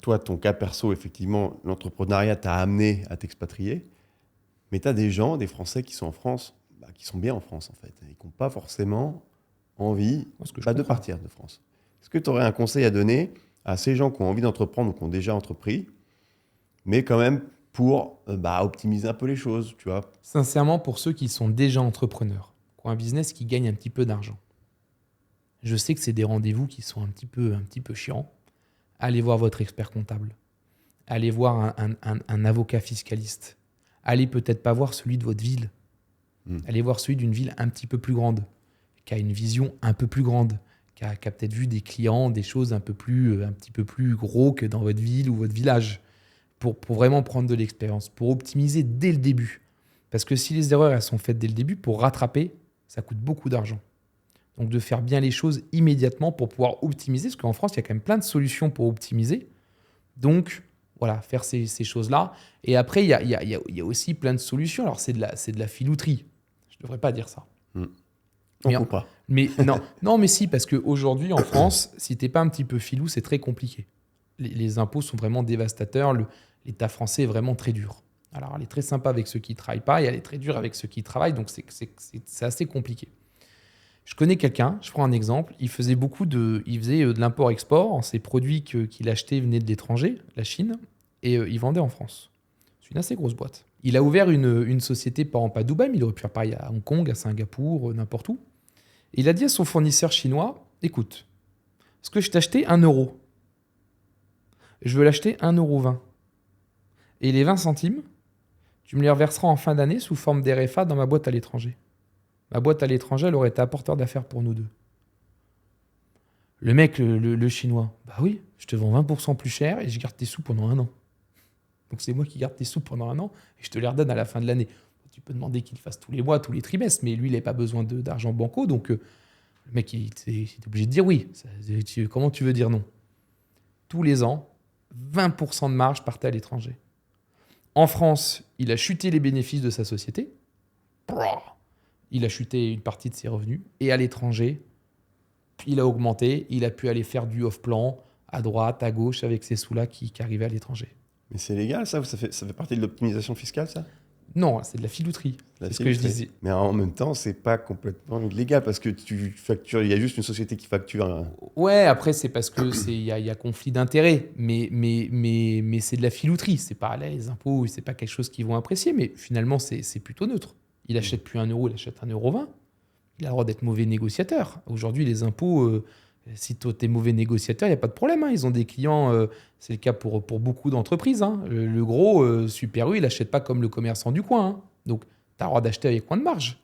toi, ton cas perso, effectivement, l'entrepreneuriat t'a amené à t'expatrier. Mais tu as des gens, des Français qui sont en France, qui sont bien en France, en fait, et qui n'ont pas forcément envie Ce que je de comprends. partir de France. Est-ce que tu aurais un conseil à donner à ces gens qui ont envie d'entreprendre ou qui ont déjà entrepris, mais quand même pour optimiser un peu les choses, tu vois? Sincèrement, pour ceux qui sont déjà entrepreneurs, qui ont un business qui gagne un petit peu d'argent, je sais que c'est des rendez-vous qui sont un petit peu chiants. Allez voir votre expert comptable. Allez voir un avocat fiscaliste. Allez peut-être pas voir celui de votre ville. Hmm. Allez voir celui d'une ville un petit peu plus grande, qui a une vision un peu plus grande, qui a peut-être vu des clients, des choses un petit peu plus gros que dans votre ville ou votre village, pour vraiment prendre de l'expérience, pour optimiser dès le début. Parce que si les erreurs elles sont faites dès le début, pour rattraper, ça coûte beaucoup d'argent. Donc de faire bien les choses immédiatement pour pouvoir optimiser, parce qu'en France, il y a quand même plein de solutions pour optimiser. Donc voilà, faire ces choses-là. Et après, il y a aussi plein de solutions. Alors c'est de la filouterie. Je ne devrais pas dire ça. Hmm. On Mais, comprend. mais non, non, mais si, parce qu'aujourd'hui en France, si tu n'es pas un petit peu filou, c'est très compliqué. Les impôts sont vraiment dévastateurs. L'État français est vraiment très dur. Alors, elle est très sympa avec ceux qui ne travaillent pas et elle est très dure avec ceux qui travaillent. Donc, c'est assez compliqué. Je connais quelqu'un, je prends un exemple, il faisait de l'import-export, ses produits qu'il achetait venaient de l'étranger, la Chine, et il vendait en France. C'est une assez grosse boîte. Il a ouvert une société, par exemple à Dubaï, mais il aurait pu faire pareil à Hong Kong, à Singapour, n'importe où. Et il a dit à son fournisseur chinois, écoute, est-ce que je t'ai acheté 1 euro? Je veux l'acheter 1,20 €. Et les 20 centimes, tu me les reverseras en fin d'année sous forme d'RFA dans ma boîte à l'étranger. Ma boîte à l'étranger, elle aurait été apporteur d'affaires pour nous deux. Le mec, le chinois, bah oui, je te vends 20% plus cher et je garde tes sous pendant 1 an. Donc c'est moi qui garde tes sous pendant 1 an et je te les redonne à la fin de l'année. Tu peux demander qu'il le fasse tous les mois, tous les trimestres, mais lui, il n'a pas besoin d'argent banco, donc le mec, il est obligé de dire oui. Comment tu veux dire non? Tous les ans, 20% de marge partait à l'étranger. En France, il a chuté les bénéfices de sa société. Il a chuté une partie de ses revenus. Et à l'étranger, il a augmenté. Il a pu aller faire du off-plan à droite, à gauche avec ces sous-là qui arrivaient à l'étranger. Mais c'est légal, ça? Ça fait partie de l'optimisation fiscale, ça? Non, c'est de la filouterie. La C'est ce que je filouterie. disais. Mais en même temps, c'est pas complètement illégal parce que tu factures, il y a juste une société qui facture. Ouais, après, c'est parce que y a conflit d'intérêts. Mais c'est de la filouterie. C'est pas les impôts, c'est pas quelque chose qu'ils vont apprécier. Mais finalement, c'est plutôt neutre. Il achète plus 1 euro, il achète 1,20 €. Il a le droit d'être mauvais négociateur. Aujourd'hui, les impôts, si tu es mauvais négociateur, il n'y a pas de problème. Hein. Ils ont des clients, c'est le cas pour beaucoup d'entreprises. Hein. Le gros, Super U, il n'achète pas comme le commerçant du coin. Hein. Donc, tu as le droit d'acheter avec moins de marge.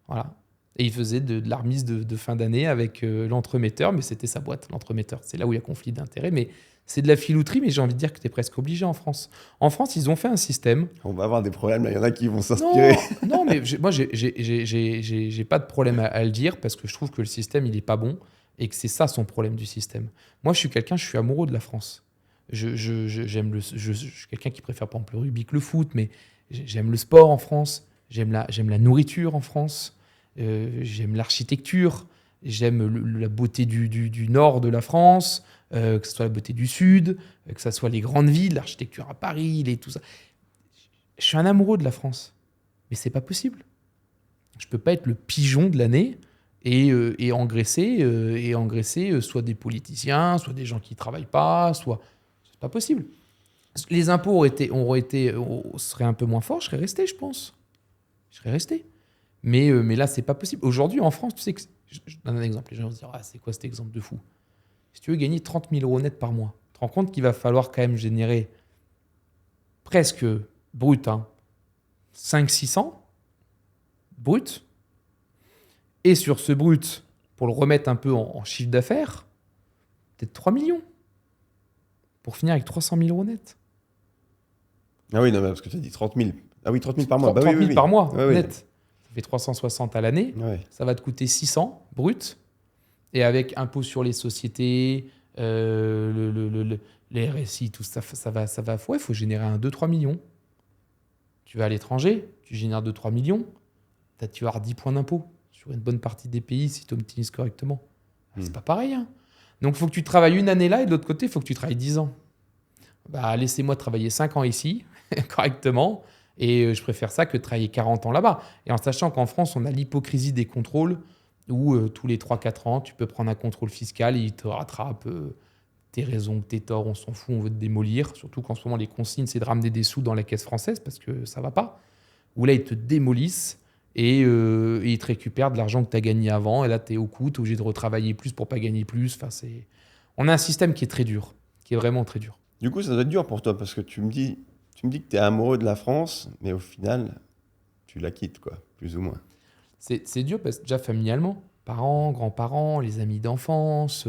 Voilà. Et il faisait de la remise de fin d'année avec l'entremetteur, mais c'était sa boîte, l'entremetteur. C'est là où il y a conflit d'intérêts. Mais c'est de la filouterie, mais j'ai envie de dire que tu es presque obligé en France. En France, ils ont fait un système. On va avoir des problèmes, là. Il y en a qui vont s'inspirer. Non, non, mais moi, j'ai pas de problème à le dire parce que je trouve que le système, il est pas bon et que c'est ça son problème du système. Moi, je suis amoureux de la France. Je suis quelqu'un qui préfère par exemple le rugby que le foot, mais j'aime le sport en France, j'aime la nourriture en France, j'aime l'architecture, j'aime la beauté du nord de la France, que ce soit la beauté du sud, que ce soit les grandes villes, l'architecture à Paris, tout ça. Je suis un amoureux de la France. Mais c'est pas possible. Je peux pas être le pigeon de l'année et engraisser soit des politiciens, soit des gens qui travaillent pas, soit c'est pas possible. Les impôts seraient un peu moins forts, je serais resté, je pense. Je serais resté. Mais là, c'est pas possible. Aujourd'hui, en France, tu sais que je donne un exemple. Les gens vont se dire ah, c'est quoi cet exemple de fou? Si tu veux gagner 30 000 euros net par mois, tu te rends compte qu'il va falloir quand même générer presque brut, hein, 500-600 brut. Et sur ce brut, pour le remettre un peu en chiffre d'affaires, peut-être 3 millions. Pour finir avec 300 000 euros net. Ah oui, non, mais parce que tu as dit 30 000. Ah oui, 30 000 par mois. 30 000 oui. par mois, Ouais, net. Ça fait 360 à l'année. Ouais. Ça va te coûter 600 brut. Et avec impôt sur les sociétés, les RSI, tout ça, ça va. Ouais, il faut générer 2-3 millions. Tu vas à l'étranger, tu génères 2-3 millions. Tu vas avoir 10 points d'impôt sur une bonne partie des pays si tu optimises correctement. C'est pas pareil. Hein. Donc, il faut que tu travailles une année là et de l'autre côté, il faut que tu travailles 10 ans. Bah, laissez-moi travailler 5 ans ici, correctement, et je préfère ça que de travailler 40 ans là-bas. Et en sachant qu'en France, on a l'hypocrisie des contrôles, où tous les 3-4 ans, tu peux prendre un contrôle fiscal et il te rattrape tes raisons, tes torts, on s'en fout, on veut te démolir. Surtout qu'en ce moment, les consignes, c'est de ramener des sous dans la caisse française parce que ça va pas. Où là, ils te démolissent et ils te récupèrent de l'argent que tu as gagné avant. Et là, tu es au cou, tu es obligé de retravailler plus pour pas gagner plus. Enfin, on a un système qui est très dur, qui est vraiment très dur. Du coup, ça doit être dur pour toi parce que tu me dis que tu es amoureux de la France, mais au final, tu la quittes, quoi, plus ou moins. C'est dur parce que déjà familialement, parents, grands-parents, les amis d'enfance,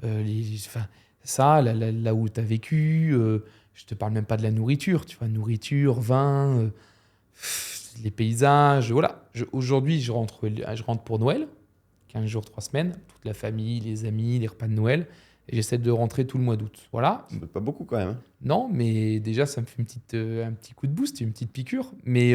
enfin, ça, là où tu as vécu, je te parle même pas de la nourriture, tu vois, nourriture, vin, les paysages, voilà. Aujourd'hui, je rentre pour Noël, 15 jours, 3 semaines, toute la famille, les amis, les repas de Noël, et j'essaie de rentrer tout le mois d'août. Voilà. C'est pas beaucoup quand même, hein. Non, mais déjà, ça me fait un petit coup de boost, une petite piqûre, mais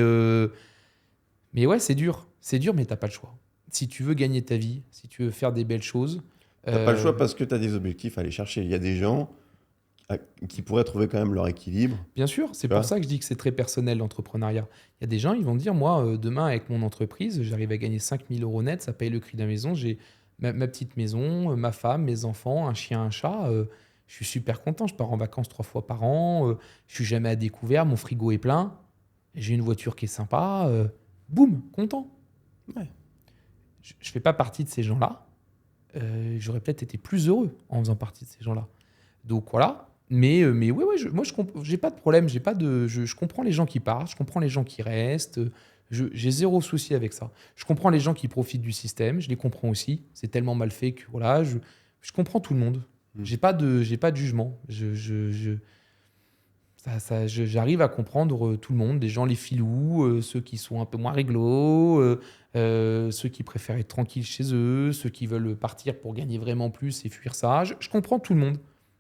ouais, c'est dur. C'est dur, mais t'as pas le choix. Si tu veux gagner ta vie, si tu veux faire des belles choses. T'as pas le choix parce que tu as des objectifs à aller chercher. Il y a des gens qui pourraient trouver quand même leur équilibre. Bien sûr, c'est Tu pour vois. ça que je dis que c'est très personnel l'entrepreneuriat. Il y a des gens, ils vont dire, moi, demain, avec mon entreprise, j'arrive à gagner 5 000 euros net, ça paye le prix de la maison, j'ai ma petite maison, ma femme, mes enfants, un chien, un chat. Je suis super content, je pars en vacances 3 fois par an, je suis jamais à découvert, mon frigo est plein, j'ai une voiture qui est sympa, boum, content. Ouais. Je ne fais pas partie de ces gens-là. J'aurais peut-être été plus heureux en faisant partie de ces gens-là. Donc voilà. Mais ouais, moi, j'ai pas de problème. Je comprends les gens qui partent, je comprends les gens qui restent. J'ai zéro souci avec ça. Je comprends les gens qui profitent du système, je les comprends aussi. C'est tellement mal fait que voilà, je comprends tout le monde. J'ai pas de jugement. J'arrive à comprendre tout le monde, des gens les filous, ceux qui sont un peu moins réglo, ceux qui préfèrent être tranquilles chez eux, ceux qui veulent partir pour gagner vraiment plus et fuir ça. Je comprends tout le monde.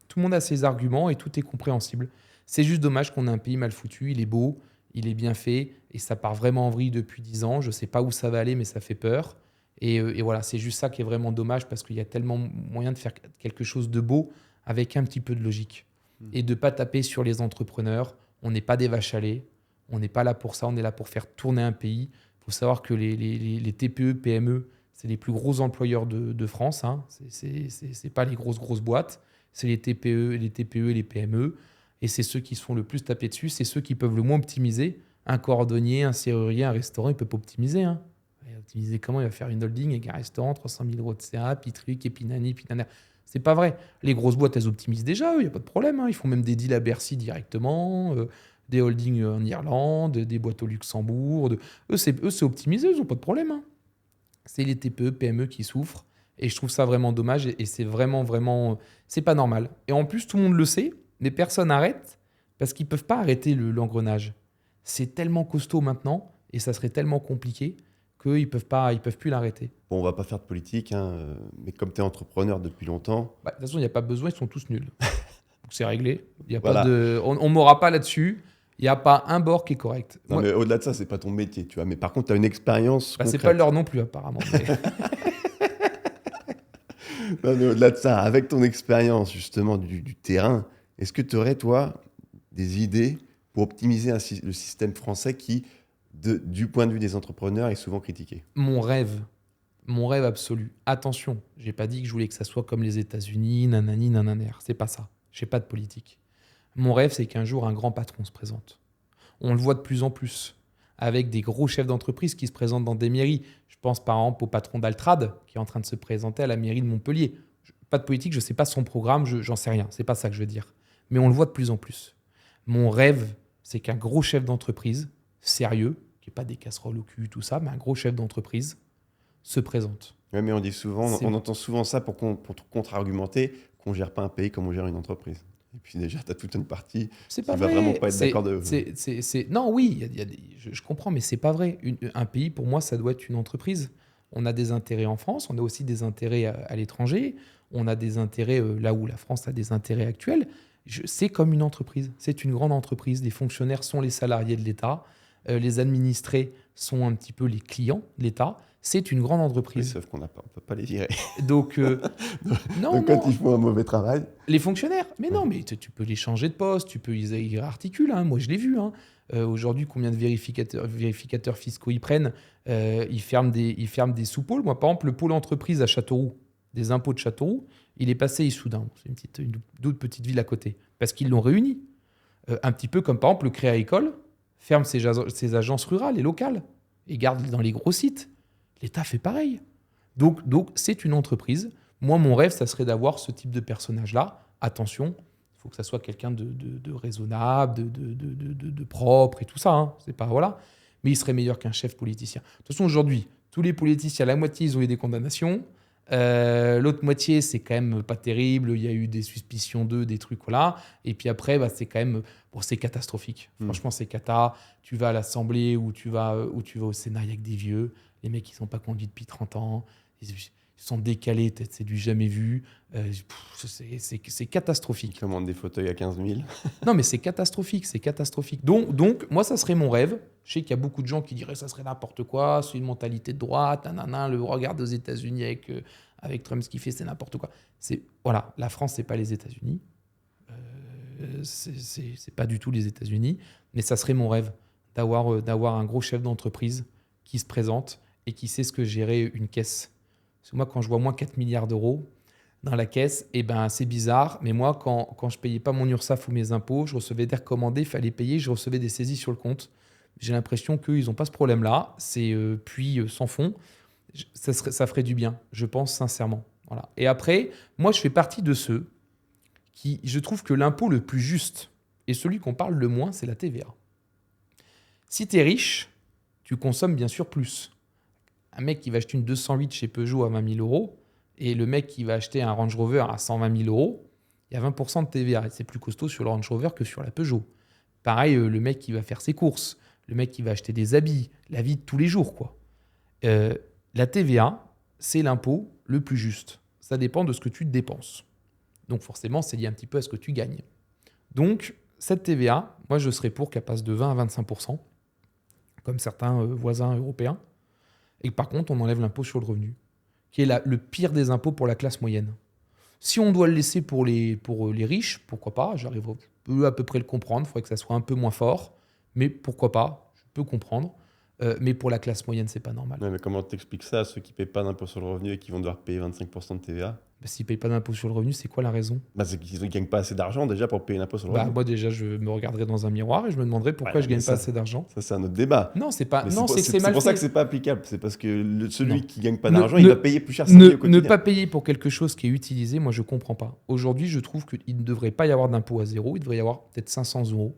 Tout le monde a ses arguments et tout est compréhensible. C'est juste dommage qu'on ait un pays mal foutu, il est beau, il est bien fait et ça part vraiment en vrille depuis 10 ans. Je ne sais pas où ça va aller, mais ça fait peur. Et voilà, c'est juste ça qui est vraiment dommage parce qu'il y a tellement moyen de faire quelque chose de beau avec un petit peu de logique. Et de ne pas taper sur les entrepreneurs. On n'est pas des vaches à lait. On n'est pas là pour ça. On est là pour faire tourner un pays. Il faut savoir que les TPE, PME, c'est les plus gros employeurs de France. Hein. Ce n'est pas les grosses boîtes. C'est les TPE, les TPE et les PME. Et c'est ceux qui se font le plus taper dessus. C'est ceux qui peuvent le moins optimiser. Un cordonnier, un serrurier, un restaurant, il ne peut pas optimiser. Hein. Il va optimiser comment? Il va faire une holding avec un restaurant, 300 000 euros de CA, puis truc, et puis nani, puis nana. C'est pas vrai. Les grosses boîtes, elles optimisent déjà, il n'y a pas de problème. Hein. Ils font même des deals à Bercy directement, des holdings en Irlande, des boîtes au Luxembourg. Eux, c'est optimisé, ils n'ont pas de problème. Hein. C'est les TPE, PME qui souffrent. Et je trouve ça vraiment dommage. Et c'est vraiment, c'est pas normal. Et en plus, tout le monde le sait, mais personne n'arrête parce qu'ils ne peuvent pas arrêter l'engrenage. C'est tellement costaud maintenant et ça serait tellement compliqué qu'ils ne peuvent plus l'arrêter. Bon, on va pas faire de politique, hein, mais comme tu es entrepreneur depuis longtemps, Bah, de toute façon, il n'y a pas besoin, ils sont tous nuls. Donc c'est réglé. Il y a Voilà. pas de, on ne m'aura pas là-dessus. Il n'y a pas un bord qui est correct. non, Moi, mais au-delà de ça, c'est pas ton métier, tu vois. Mais par contre, tu as une expérience bah, c'est concrète. pas leur non plus, apparemment. Mais- Non, mais au-delà de ça, avec ton expérience justement du terrain, est-ce que tu aurais, toi, des idées pour optimiser le système français qui, du point de vue des entrepreneurs, est souvent critiqué? mon rêve absolu. Attention, j'ai pas dit que je voulais que ça soit comme les États-Unis, nanani, nananer. C'est pas ça. J'ai pas de politique. Mon rêve, c'est qu'un jour, un grand patron se présente. On le voit de plus en plus, avec des gros chefs d'entreprise qui se présentent dans des mairies. Je pense par exemple au patron d'Altrad, qui est en train de se présenter à la mairie de Montpellier. Pas de politique, je ne sais pas son programme, j'en sais rien. C'est pas ça que je veux dire. Mais on le voit de plus en plus. Mon rêve, c'est qu'un gros chef d'entreprise, sérieux, qui n'est pas des casseroles au cul, tout ça, mais un gros chef d'entreprise, se présente. Ouais, mais on dit souvent, C'est- on entend souvent ça pour contre-argumenter qu'on gère pas un pays comme on gère une entreprise. Et puis déjà, tu as toute une partie C'est qui pas va vrai. vraiment pas être d'accord de... Non, oui, je comprends, mais c'est pas vrai. Un pays, pour moi, ça doit être une entreprise. On a des intérêts en France, on a aussi des intérêts à l'étranger, on a des intérêts là où la France a des intérêts actuels. C'est comme une entreprise. C'est une grande entreprise. Les fonctionnaires sont les salariés de l'État. Les administrés sont un petit peu les clients de l'État. C'est une grande Oui, entreprise. sauf qu'on ne peut pas les virer. Donc, non, Donc, quand non, ils font un mauvais travail, les fonctionnaires. Mais non, Ouais. mais tu peux les changer de poste, ils articulent. Moi, je l'ai vu. Aujourd'hui, combien de vérificateurs fiscaux ils prennent? Ils ferment des sous-pôles. Moi, par exemple, le pôle entreprise à Châteauroux, des impôts de Châteauroux, il est passé à Issoudun. C'est une d'autres petite ville à côté. Parce qu'ils l'ont réuni. Un petit peu comme, par exemple, le Créa École ferme ses agences rurales et locales et garde dans les gros sites. L'État fait pareil. Donc, c'est une entreprise. Moi, mon rêve, ça serait d'avoir ce type de personnage-là. Attention, il faut que ça soit quelqu'un de raisonnable, de propre et tout ça. C'est pas, voilà. Mais il serait meilleur qu'un chef politicien. De toute façon, aujourd'hui, tous les politiciens, la moitié, ils ont eu des condamnations. L'autre moitié, c'est quand même pas terrible. Il y a eu des suspicions d'eux, des trucs, voilà. Et puis après, c'est quand même... Bon, c'est catastrophique. Franchement, c'est cata. Tu vas à l'Assemblée ou tu vas au Sénat, il y a que des vieux. Les mecs, ils sont pas conduits depuis 30 ans. Ils sont décalés, c'est du jamais vu. C'est catastrophique. ils commandent des fauteuils à 15 000. Non, mais c'est catastrophique, c'est catastrophique. Donc, moi, ça serait mon rêve. Je sais qu'il y a beaucoup de gens qui diraient ça serait n'importe quoi, c'est une mentalité de droite, nanana, le regard aux États-Unis avec Trump, ce qu'il fait, c'est n'importe quoi. Voilà, la France, c'est pas les États-Unis. C'est pas du tout les États-Unis. Mais ça serait mon rêve d'avoir un gros chef d'entreprise qui se présente et qui sait ce que gérer une caisse. Parce que moi, quand je vois moins 4 milliards d'euros dans la caisse, c'est bizarre. Mais moi, quand je payais pas mon URSSAF ou mes impôts, je recevais des recommandés, il fallait payer, je recevais des saisies sur le compte. J'ai l'impression qu'ils n'ont pas ce problème-là. C'est puis sans fond. Ça ferait du bien, je pense sincèrement. Voilà. Et après, moi, je fais partie de ceux qui, je trouve que l'impôt le plus juste et celui qu'on parle le moins, c'est la TVA. Si tu es riche, tu consommes bien sûr plus. Un mec qui va acheter une 208 chez Peugeot à 20 000 euros et le mec qui va acheter un Range Rover à 120 000 euros, il y a 20% de TVA. Et c'est plus costaud sur le Range Rover que sur la Peugeot. Pareil, le mec qui va faire ses courses, le mec qui va acheter des habits, la vie de tous les jours, quoi. La TVA, c'est l'impôt le plus juste. Ça dépend de ce que tu dépenses. Donc forcément, c'est lié un petit peu à ce que tu gagnes. Donc, cette TVA, moi, je serais pour qu'elle passe de 20 à 25%, comme certains voisins européens. Et par contre, on enlève l'impôt sur le revenu, qui est le pire des impôts pour la classe moyenne. Si on doit le laisser pour les riches, pourquoi pas? J'arrive à peu près le comprendre. Il faudrait que ça soit un peu moins fort. Mais pourquoi pas? Je peux comprendre. Mais pour la classe moyenne, c'est pas normal. Ouais, mais comment t'expliques ça à ceux qui ne payent pas d'impôt sur le revenu et qui vont devoir payer 25% de TVA? S'ils ne payent pas d'impôt sur le revenu, c'est quoi la raison? C'est qu'ils ne gagnent pas assez d'argent déjà pour payer l'impôt sur le revenu. Moi, déjà, je me regarderai dans un miroir et je me demanderai pourquoi je ne gagne pas assez d'argent. Ça, c'est un autre débat. Non, c'est pas. Mais Non, c'est que c'est c'est mal pour ça fait. que c'est pas applicable. C'est parce que celui Non. qui gagne pas d'argent, il va payer plus cher sa vie au quotidien. Ne pas payer pour quelque chose qui est utilisé, moi, je comprends pas. Aujourd'hui, je trouve qu'il ne devrait pas y avoir d'impôt à zéro. Il devrait y avoir peut-être 500 euros.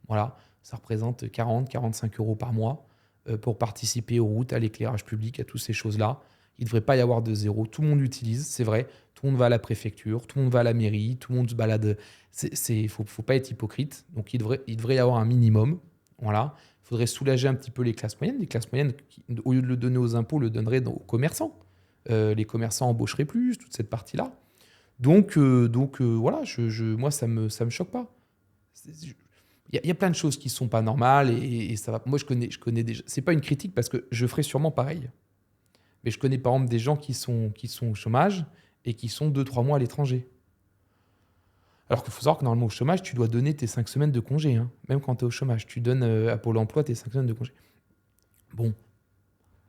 Voilà, ça représente 40-45 euros par mois pour participer aux routes, à l'éclairage public, à toutes ces choses-là. Il ne devrait pas y avoir de zéro. Tout le monde l'utilise, c'est vrai. Tout le monde va à la préfecture, tout le monde va à la mairie, tout le monde se balade. Il ne faut pas être hypocrite. Donc, il devrait y avoir un minimum. Voilà. Il faudrait soulager un petit peu les classes moyennes. Les classes moyennes, au lieu de le donner aux impôts, le donneraient aux commerçants. Les commerçants embaucheraient plus, toute cette partie-là. Donc voilà, moi, ça me choque pas. Il y a plein de choses qui ne sont pas normales et ça va. Moi, je connais déjà. Ce n'est pas une critique parce que je ferais sûrement pareil. Mais je connais par exemple des gens qui sont au chômage et qui sont 2-3 mois à l'étranger. Alors qu'il faut savoir que normalement au chômage, tu dois donner tes 5 semaines de congé. Même quand tu es au chômage, tu donnes à Pôle emploi tes 5 semaines de congé. Bon,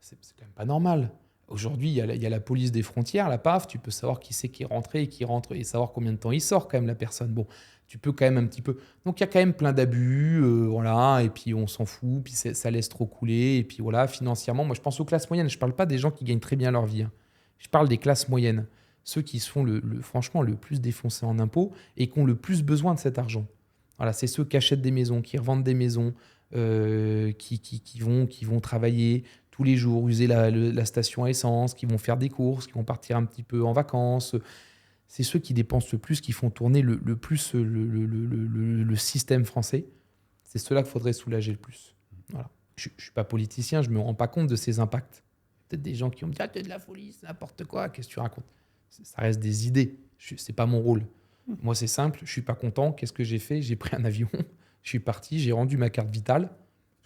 c'est quand même pas normal. Aujourd'hui, il y a la police des frontières, la PAF, tu peux savoir qui c'est qui est rentré et qui rentre et savoir combien de temps il sort quand même la personne. Bon, tu peux quand même un petit peu... Donc il y a quand même plein d'abus, voilà, et puis on s'en fout, puis ça laisse trop couler, et puis voilà, financièrement, moi je pense aux classes moyennes, je ne parle pas des gens qui gagnent très bien leur vie, je parle des classes moyennes, ceux qui se font franchement le plus défoncer en impôts et qui ont le plus besoin de cet argent. Voilà, c'est ceux qui achètent des maisons, qui revendent des maisons, qui vont travailler tous les jours, user la station à essence, qui vont faire des courses, qui vont partir un petit peu en vacances. C'est ceux qui dépensent le plus, qui font tourner le plus le système français. C'est ceux-là qu'il faudrait soulager le plus. Voilà. Je ne suis pas politicien, je ne me rends pas compte de ces impacts. Peut-être des gens qui vont me dire « Ah, tu es de la folie, c'est n'importe quoi, qu'est-ce que tu racontes ?» Ça reste des idées, ce n'est pas mon rôle. Moi, c'est simple, je ne suis pas content, qu'est-ce que j'ai fait? J'ai pris un avion, je suis parti, j'ai rendu ma carte vitale.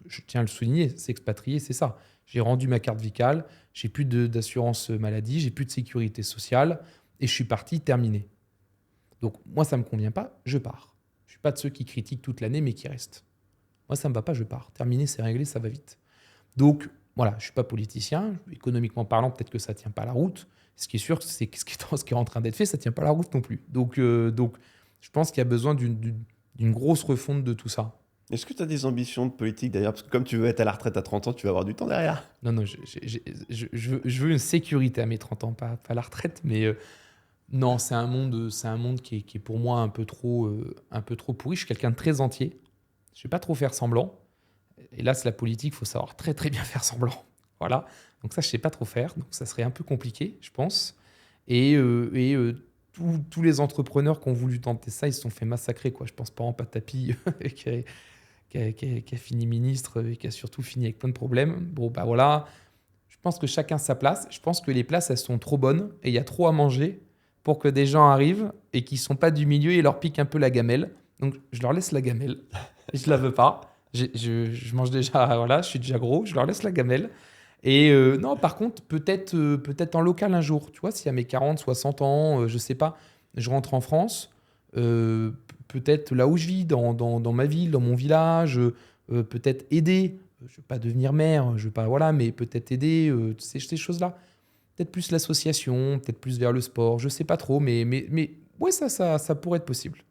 je tiens à le souligner, s'expatrier, c'est ça. J'ai rendu ma carte vitale, j'ai plus d'assurance maladie, j'ai plus de sécurité sociale et je suis parti, terminé. Donc moi, ça ne me convient pas, je pars. Je ne suis pas de ceux qui critiquent toute l'année mais qui restent. Moi, ça ne me va pas, je pars. Terminé, c'est réglé, ça va vite. Donc voilà, je ne suis pas politicien. Économiquement parlant, peut-être que ça ne tient pas la route. Ce qui est sûr, c'est que ce qui est en train d'être fait, ça ne tient pas la route non plus. Donc je pense qu'il y a besoin d'une grosse refonte de tout ça. Est-ce que tu as des ambitions de politique d'ailleurs? Parce que comme tu veux être à la retraite à 30 ans, tu vas avoir du temps derrière. Non, je veux une sécurité à mes 30 ans, pas la retraite, mais non, c'est un monde qui est pour moi un peu trop pourri. Je suis quelqu'un de très entier. Je ne vais pas trop faire semblant. Et là, c'est la politique, il faut savoir très très bien faire semblant. Voilà. Donc ça, je ne sais pas trop faire. Donc ça serait un peu compliqué, je pense. Et tous les entrepreneurs qui ont voulu tenter ça, ils se sont fait massacrer, quoi. Je pense par exemple à Tapi, qui a fini ministre et qui a surtout fini avec plein de problèmes. Bon, bah voilà. Je pense que chacun sa place. Je pense que les places, elles sont trop bonnes et il y a trop à manger pour que des gens arrivent et qui ne sont pas du milieu et leur piquent un peu la gamelle. Donc, je leur laisse la gamelle. Je ne la veux pas. Je mange déjà, voilà, je suis déjà gros. Je leur laisse la gamelle. Et non, par contre, peut-être en local un jour. Tu vois, si à mes 40, 60 ans, je ne sais pas, je rentre en France, peut-être là où je vis, dans ma ville, dans mon village, peut-être aider. Je ne veux pas devenir maire, je veux pas, voilà, mais peut-être aider ces choses-là. Peut-être plus l'association, peut-être plus vers le sport, je ne sais pas trop, mais ouais, ça pourrait être possible.